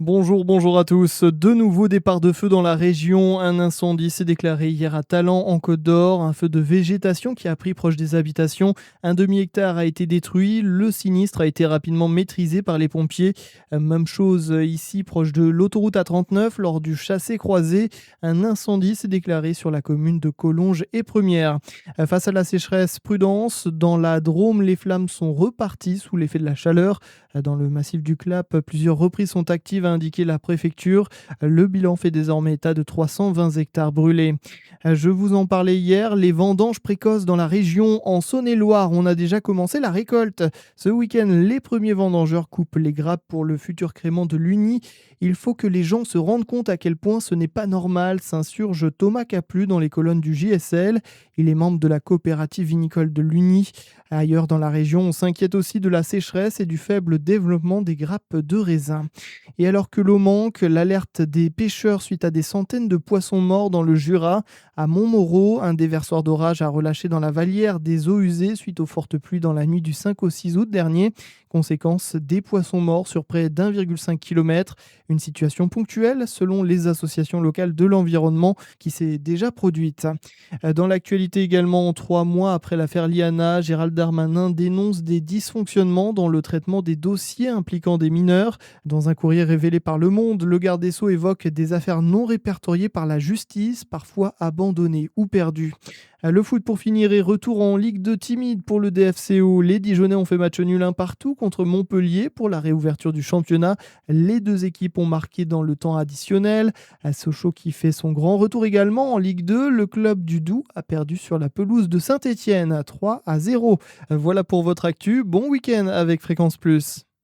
Bonjour à tous. De nouveaux départs de feu dans la région. Un incendie s'est déclaré hier à Talan, en Côte d'Or. Un feu de végétation qui a pris proche des habitations. Un demi-hectare a été détruit. Le sinistre a été rapidement maîtrisé par les pompiers. Même chose ici, proche de l'autoroute A39, lors du chassé-croisé. Un incendie s'est déclaré sur la commune de Collonges et Première. Face à la sécheresse, prudence. Dans la Drôme, les flammes sont reparties sous l'effet de la chaleur. Dans le massif du Clap, plusieurs reprises sont actives, a indiqué la préfecture. Le bilan fait désormais état de 320 hectares brûlés. Je vous en parlais hier, les vendanges précoces dans la région. En Saône-et-Loire, on a déjà commencé la récolte. Ce week-end, les premiers vendangeurs coupent les grappes pour le futur crément de l'Uni. Il faut que les gens se rendent compte à quel point ce n'est pas normal, s'insurge Thomas Caplu dans les colonnes du JSL. Il est membre de la coopérative vinicole de l'Uni. Ailleurs dans la région, on s'inquiète aussi de la sécheresse et du faible développement des grappes de raisin. Et alors que l'eau manque, l'alerte des pêcheurs suite à des centaines de poissons morts dans le Jura. À Montmoreau, un déversoir d'orage a relâché dans la Vallière des eaux usées suite aux fortes pluies dans la nuit du 5 au 6 août dernier. Conséquence, des poissons morts sur près d'1,5 km. Une situation ponctuelle selon les associations locales de l'environnement qui s'est déjà produite. Dans l'actualité également, 3 mois après l'affaire Liana, Gérald Darmanin dénonce des dysfonctionnements dans le traitement des dossiers impliquant des mineurs. Dans un courrier révélé par Le Monde, le garde des Sceaux évoque des affaires non répertoriées par la justice, parfois abandonnées ou perdues. Le foot pour finir et retour en Ligue 2 timide pour le DFCO. Les Dijonais ont fait match nul un partout contre Montpellier pour la réouverture du championnat. Les deux équipes ont marqué dans le temps additionnel. À Sochaux qui fait son grand retour également en Ligue 2, le club du Doubs a perdu sur la pelouse de Saint-Étienne à 3-0. Voilà pour votre actu. Bon week-end avec Fréquence Plus.